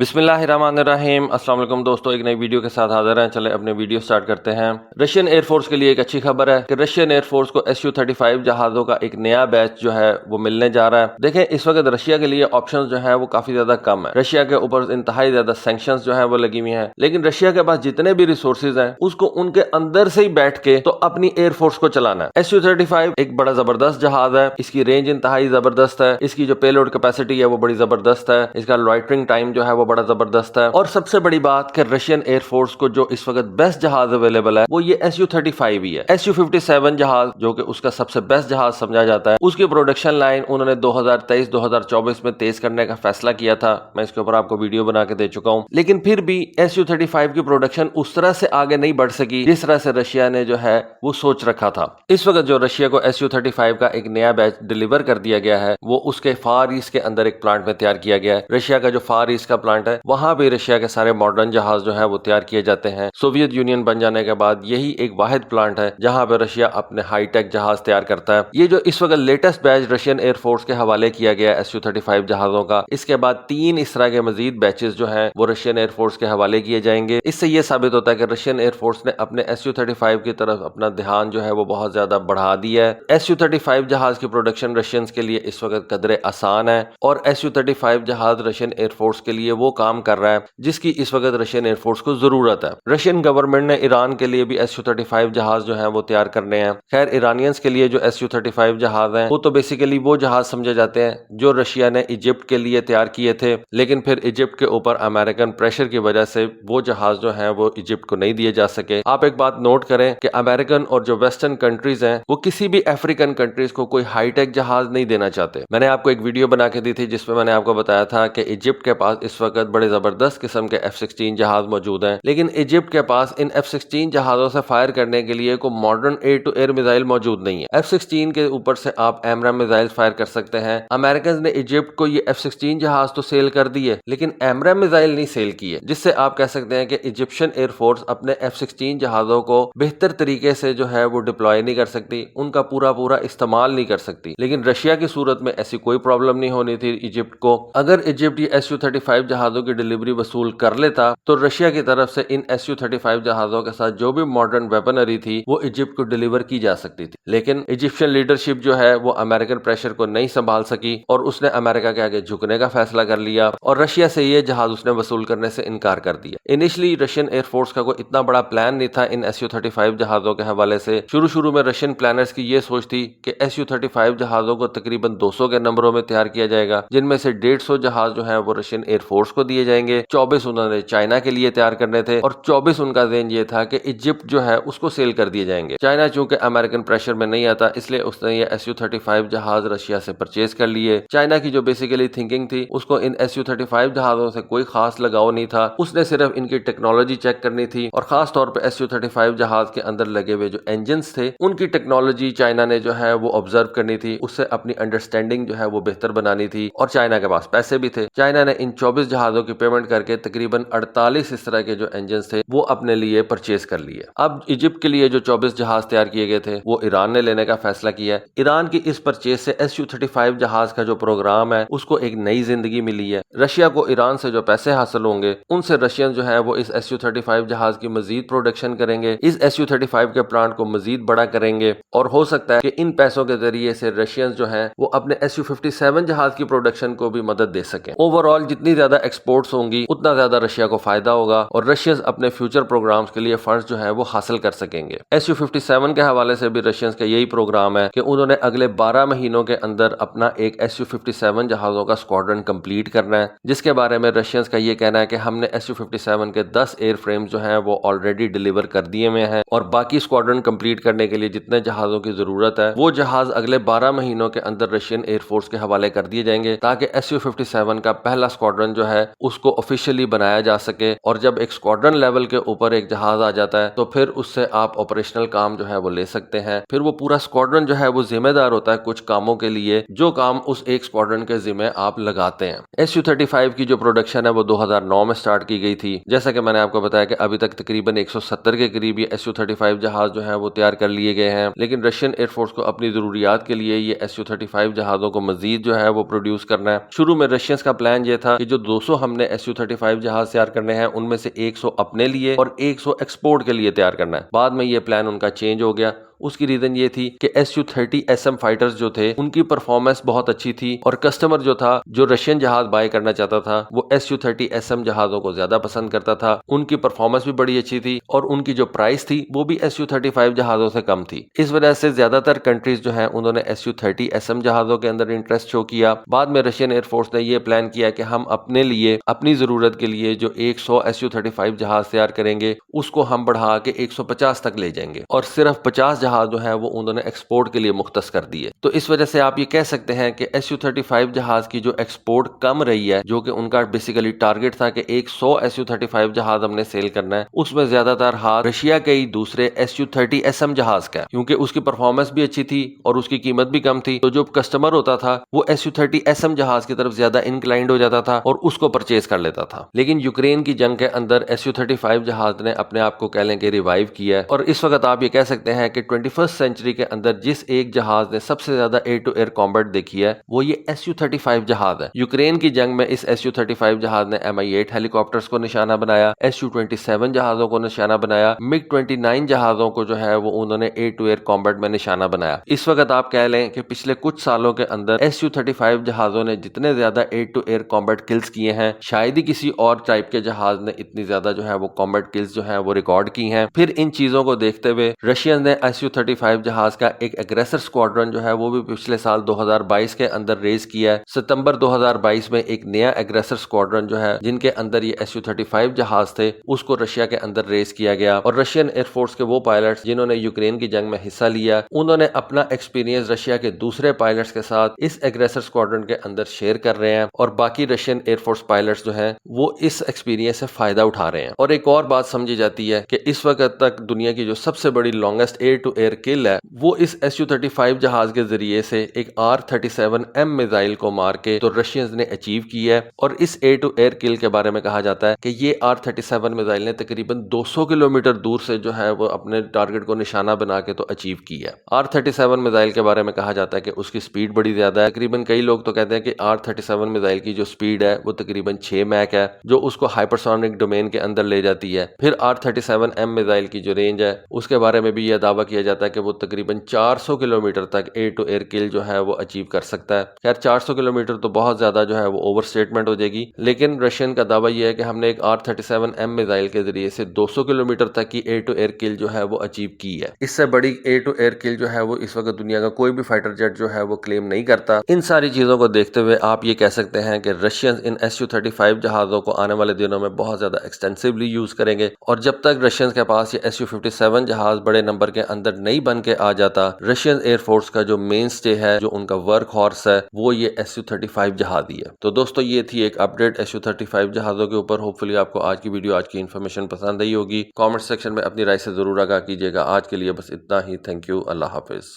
बिस्मिल्लाहिर्रहमानिर्रहीम। अस्सलाम वालेकुम दोस्तों, एक नई वीडियो के साथ हाजिर हैं। चले अपने वीडियो स्टार्ट करते हैं। रशियन एयरफोर्स के लिए एक अच्छी खबर है कि रशियन एयरफोर्स को Su-35 जहाज़ों का एक नया बैच जो है वो मिलने जा रहा है। देखें, इस वक्त रशिया के लिए ऑप्शंस जो है वो काफी ज्यादा कम है। रशिया के ऊपर इंतहाई ज्यादा सैंक्शंस जो है वो लगी हुई हैं, लेकिन रशिया के पास जितने भी रिसोर्सेज हैं उसको उनके अंदर से ही बैठ के तो अपनी एयरफोर्स को चलाना है। Su-35 एक बड़ा जबरदस्त जहाज है, इसकी रेंज इंतहाई जबरदस्त है, इसकी जो पेलोड कैपेसिटी है वो बड़ी जबरदस्त है, इसका लॉइटरिंग टाइम जो है वो बड़ा जबरदस्त है। और सबसे बड़ी बात कि रशियन एयरफोर्स को जो इस वक्त बेस्ट जहाज अवेलेबल है वो ये Su-35 ही है। Su-57 जहाज जो कि उसका सबसे बेस्ट जहाज समझा जाता है, उसकी प्रोडक्शन लाइन उन्होंने 2023-2024 में तेज करने का फैसला किया था। मैं इसके ऊपर आपको वीडियो बना के दे चुका हूं, लेकिन फिर भी Su-35 की प्रोडक्शन उस तरह से आगे नहीं बढ़ सकी जिस तरह से रशिया ने जो है वो सोच रखा था। इस वक्त जो रशिया को Su-35 का एक नया बैच डिलीवर कर दिया गया है वो उसके फार ईस्ट के अंदर एक प्लांट में तैयार किया गया है। रशिया का जो फार ईस्ट का प्लांट है वहां पे रशिया के सारे मॉडर्न जहाज जो है वो तैयार किए जाते हैं। सोवियत यूनियन बन जाने के बाद यही एक वाहिद प्लांट है जहां पे रशिया अपने हाईटेक जहाज तैयार करता है। ये जो इस वक्त लेटेस्ट बैच रशियन एयरफोर्स के हवाले किया गया है Su-35 जहाजों का, इसके बाद 3 इस तरह के मजीद बैचेस जो हैं वो रशियन एयरफोर्स के हवाले किए जाएंगे। इससे ये साबित होता है कि रशियन एयरफोर्स ने अपने Su-35 की तरफ अपना ध्यान जो है वो बहुत ज्यादा बढ़ा दिया है। Su-35 जहाज की प्रोडक्शन रशियंस के लिए इस वक्त कदरे आसान है और Su-35 जहाज रशियन एयरफोर्स के लिए वो काम कर रहा है जिसकी इस वक्त रशियन एयरफोर्स को जरूरत है। रशियन गवर्नमेंट ने ईरान के लिए भी Su-35 जहाज जो है वो तैयार करने हैं। खैर, ईरानियंस के लिए जो Su-35 जहाज हैं वो तो बेसिकली वो जहाज समझे जाते हैं जो रशिया ने इजिप्ट के लिए तैयार किए थे, लेकिन फिर इजिप्ट के ऊपर अमेरिकन प्रेशर की वजह से वो जहाज जो है वो इजिप्ट को नहीं दिए जा सके। आप एक बात नोट करें कि अमेरिकन और जो वेस्टर्न कंट्रीज हैं वो किसी भी अफ्रीकन कंट्रीज को कोई हाईटेक जहाज नहीं देना चाहते। मैंने आपको एक वीडियो बना के दी थी जिसमें मैंने आपको बताया था कि इजिप्ट के पास इस वक्त बड़े जबरदस्त किस्म के F-16 जहाज मौजूद हैं, लेकिन इजिप्ट के पास इन F-16 जहाजों से फायर करने के लिए कोई modern air to air missile मौजूद नहीं है। F-16 के ऊपर से आप AMRAAM मिसाइल फायर कर सकते हैं। अमेरिकन ने इजिप्ट को ये F-16 जहाज तो सेल कर दिए, लेकिन AMRAAM मिसाइल नहीं सेल किए, जिससे आप कह सकते हैं कि इजिप्शियन एयरफोर्स अपने F-16 जहाजों को बेहतर तरीके से जो है वो डिप्लॉय नहीं कर सकती, उनका पूरा इस्तेमाल नहीं कर सकती। लेकिन रशिया की सूरत में ऐसी कोई प्रॉब्लम नहीं होनी थी इजिप्ट को। अगर इजिप्ट ये Su-35 जहाजों की डिलीवरी वसूल कर लेता तो रशिया की तरफ से इन Su-35 जहाजों के साथ जो भी मॉडर्न वेपनरी थी वो इजिप्ट को डिलीवर की जा सकती थी, लेकिन इजिप्शियन लीडरशिप जो है वो अमेरिकन प्रेशर को नहीं संभाल सकी और उसने अमेरिका के आगे झुकने का फैसला कर लिया और रशिया से ये जहाज उसने वसूल करने से इनकार कर दिया। इनिशियली रशियन एयरफोर्स का कोई इतना बड़ा प्लान नहीं था इन Su-35 जहाजों के हवाले से। शुरू में रशियन प्लानर्स की ये सोच थी कि Su-35 जहाजों को तकरीबन 200 के नंबरों में तैयार किया जाएगा, जिनमें से 150 जहाज जो है वो रशियन एयरफोर्स को दिए जाएंगे, 24 उन्होंने चाइना के लिए तैयार करने थे और 24 उनका ज़हन ये था कि इजिप्ट जो है उसको सेल कर दिए जाएंगे। चाइना चूंकि अमेरिकन प्रेशर में नहीं आता इसलिए उसने ये Su-35 जहाज रशिया से परचेज कर लिए। चाइना की जो बेसिकली थिंकिंग थी उसको इन Su-35 जहाजों से कोई खास लगाव नहीं था, उसने सिर्फ इनकी टेक्नोलॉजी चेक करनी थी और खास तौर पर Su-35 जहाज के अंदर लगे हुए जो इंजन थे उनकी टेक्नोलॉजी चाइना ने जो है वो ऑब्जर्व करनी थी, उससे अपनी अंडरस्टैंडिंग जो है वो बेहतर बनानी थी और चाइना के पास पैसे भी थे। चाइना ने इन 24 जहाजों की पेमेंट करके तकरीबन 48 इस तरह के जो इंजन थे वो अपने लिए परचेज कर लिए। अब इजिप्ट के लिए जो 24 जहाज तैयार किए गए थे वो ईरान ने लेने का फैसला किया। ईरान की इस परचेज से Su-35 जहाज का जो प्रोग्राम है उसको एक नई जिंदगी मिली है। रशिया को ईरान से जो पैसे हासिल होंगे उनसे रशियन जो है वो इस Su-35 जहाज की मजीद प्रोडक्शन करेंगे, इस Su-35 के प्लांट को मजीद बड़ा करेंगे और हो सकता है कि इन पैसों के जरिए से रशियंस जो हैं वो अपने Su-57 जहाज की प्रोडक्शन को भी मदद दे सकें। ओवरऑल जितनी ज्यादा एक्सपोर्ट्स होंगी उतना ज्यादा रशिया को फायदा होगा और रशियंस अपने फ्यूचर प्रोग्राम्स के लिए फंड्स जो है वो हासिल कर सकेंगे। Su-57 के हवाले से भी रशियंस का यही प्रोग्राम है कि उन्होंने अगले 12 महीनों के अंदर अपना एक Su-57 जहाजों का स्क्वाड्रन कंप्लीट करना है, जिसके बारे में रशियंस का ये कहना है कि हमने Su-57 के 10 एयर फ्रेम जो हैं वो ऑलरेडी डिलीवर कर दिए हुए हैं और बाकी स्क्वाड्रन कंप्लीट करने के लिए जितने जहाजों की जरूरत है वो जहाज अगले 12 महीनों के अंदर रशियन एयरफोर्स के हवाले कर दिए जाएंगे ताकि Su-57 का पहला स्क्वाड्रन जो है उसको ऑफिशियली बनाया जा सके। और जब एक स्क्वाड्रन लेवल के ऊपर एक जहाज आ जाता है तो फिर उससे आप ऑपरेशनल काम जो है वो ले सकते हैं। फिर वो पूरा स्क्वाड्रन जो है वो जिम्मेदार होता है कुछ कामों के लिए जो काम उस एक स्क्वाड्रन के जिम्मे आप लगाते हैं। Su-35 की जो प्रोडक्शन है वो 2009 में स्टार्ट की गई थी। जैसा कि मैंने आपको बताया कि अभी तक तकरीबन 170 के करीब ये Su-35 जहाज जो है वो तैयार कर लिए गए हैं, लेकिन रशियन एयरफोर्स को अपनी जरूरियात के लिए ये Su-35 जहाजों को मजीद जो है वो प्रोड्यूस करना है। शुरू में रशियंस का प्लान ये था कि जो 200 हमने SU-35 जहाज तैयार करने हैं, उनमें से 100 अपने लिए और 100 एक्सपोर्ट के लिए तैयार करना है। बाद में ये प्लान उनका चेंज हो गया। उसकी रीजन ये थी कि SU-30SM फाइटर्स जो थे उनकी परफॉर्मेंस बहुत अच्छी थी और कस्टमर जो था, जो रशियन जहाज बाय करना चाहता था, वो SU-30SM जहाजों को ज्यादा पसंद करता था। उनकी परफॉर्मेंस भी बड़ी अच्छी थी और उनकी जो प्राइस थी वो भी SU-35 जहाजों से कम थी। इस वजह से ज्यादातर कंट्रीज जो हैं उन्होंने SU-30SM जहाजों के अंदर इंटरेस्ट शो किया। बाद में रशियन एयरफोर्स ने ये प्लान किया कि हम अपने लिए, अपनी जरूरत के लिए जो 100 SU-35 जहाज तैयार करेंगे उसको हम बढ़ा के 150 तक ले जाएंगे और सिर्फ 50 जहाज जो है वो उन्होंने एक्सपोर्ट के लिए मुख्तस कर दिए। तो इस वजह से आप ये कह सकते हैं कि SU-35 जहाज की जो एक्सपोर्ट कम रही है, जो कि उनका बेसिकली टारगेट था कि 100 SU-35 जहाज हमने सेल करना है, उसमें ज्यादातर हाथ रशिया के ही दूसरे SU-30SM जहाज का, क्योंकि उसकी परफॉर्मेंस भी अच्छी थी और उसकी कीमत भी कम थी। तो जो कस्टमर होता था वो SU-30SM जहाज की तरफ ज्यादा इंक्लाइंड हो जाता था और उसको परचेज कर लेता था। लेकिन यूक्रेन की जंग के अंदर SU-35 जहाज ने अपने आप को कह लें कि रिवाइव किया है और इस वक्त आप ये कह सकते हैं कि 21st सेंचुरी के अंदर जिस एक जहाज ने सबसे ज्यादा एयर टू एयर कॉम्बैट देखी है वो ये SU-35 जहाज है। यूक्रेन की जंग में इस SU-35 जहाज ने Mi-8 हेलीकॉप्टर्स को निशाना बनाया, SU-27 जहाजों को निशाना बनाया, MiG-29 जहाजों को जो है वो उन्होंने एयर टू एयर कॉम्बैट में निशाना बनाया। इस वक्त आप कह लें कि पिछले कुछ सालों के अंदर SU-35 जहाजों ने जितने ज्यादा air to air combat kills किए हैं, शायद ही किसी और टाइप के जहाज ने इतनी ज्यादा जो है वो कॉम्बैट किल्स जो है वो रिकॉर्ड की हैं। फिर इन चीजों को देखते हुए रशियन ने SU-35 जहाज का एक एग्रेसर स्क्वाड्रन जो है वो भी पिछले साल 2022 के अंदर रेज किया है। सितंबर 2022 में एक नया एग्रेसर स्क्वाड्रन जो है जिनके अंदर ये SU-35 जहाज थे उसको रशिया के अंदर रेज किया गया और रशियन एयरफोर्स के वो पायलट्स जिन्होंने यूक्रेन की जंग में हिस्सा लिया, उन्होंने अपना एक्सपीरियंस रशिया के दूसरे पायलट्स के साथ इस एग्रेसर स्क्वाड्रन के अंदर शेयर कर रहे हैं और बाकी रशियन एयरफोर्स पायलट्स जो हैं वो इस एक्सपीरियंस से फायदा उठा रहे हैं। और एक और बात समझी जाती है कि इस वक्त तक दुनिया की जो सबसे बड़ी लॉन्गेस्ट एयर टू एयर किल है वो इस SU-35 जहाज के जरिए से एक R-37M मिसाइल को मार के तो रशियंस ने अचीव की है। और इस एयर टू एयर किल के बारे में कहा जाता है कि ये R-37 मिसाइल ने तकरीबन 200 किलोमीटर दूर से जो है वो अपने टारगेट को निशाना बना के तो अचीव की है। R-37 मिसाइल के बारे में कहा जाता है कि उसकी स्पीड बड़ी ज्यादा है। तकरीबन कई लोग तो कहते हैं कि R-37 मिसाइल की जो स्पीड है वो तकरीबन 6 मैक है, जो उसको हाइपरसोनिक डोमेन के अंदर ले जाती है। फिर R-37M मिसाइल की जो रेंज है उसके बारे में भी यह दावा किया जाता है कि वो तकरीबन 400 किलोमीटर तक एयर टू एयर किल जो है वो अचीव कर सकता है। खैर 400 किलोमीटर तो बहुत ज्यादा जो है वो ओवर स्टेटमेंट हो जाएगी, लेकिन रशियन का दावा यह है कि हमने एक R-37M मिसाइल के जरिए से 200 किलोमीटर तक की एयर टू एयर किल जो है वो अचीव की है। इससे बड़ी एयर टू एयर किल जो है वो इस वक्त दुनिया का कोई भी फाइटर जेट जो है वो क्लेम नहीं करता। इन सारी चीजों को देखते हुए आप ये कह सकते हैं कि रशियंस इन SU-35 जहाजों को आने वाले दिनों में बहुत ज्यादा एक्सटेंसिवली यूज करेंगे और जब तक रशियंस के पास ये SU-57 जहाज बड़े नंबर के अंदर नहीं बन के आ जाता, रशियन एयरफोर्स का जो मेन स्टे है, जो उनका वर्क हॉर्स है, वो ये SU-35 जहाज ही है। तो दोस्तों ये थी एक अपडेट SU-35 जहाजों के ऊपर। होपफुली आपको आज की वीडियो, आज की इन्फॉर्मेशन पसंद आई होगी। कमेंट सेक्शन में अपनी राय से जरूर आगाह कीजिएगा। आज के लिए बस इतना ही। Thank you. Allah Hafiz.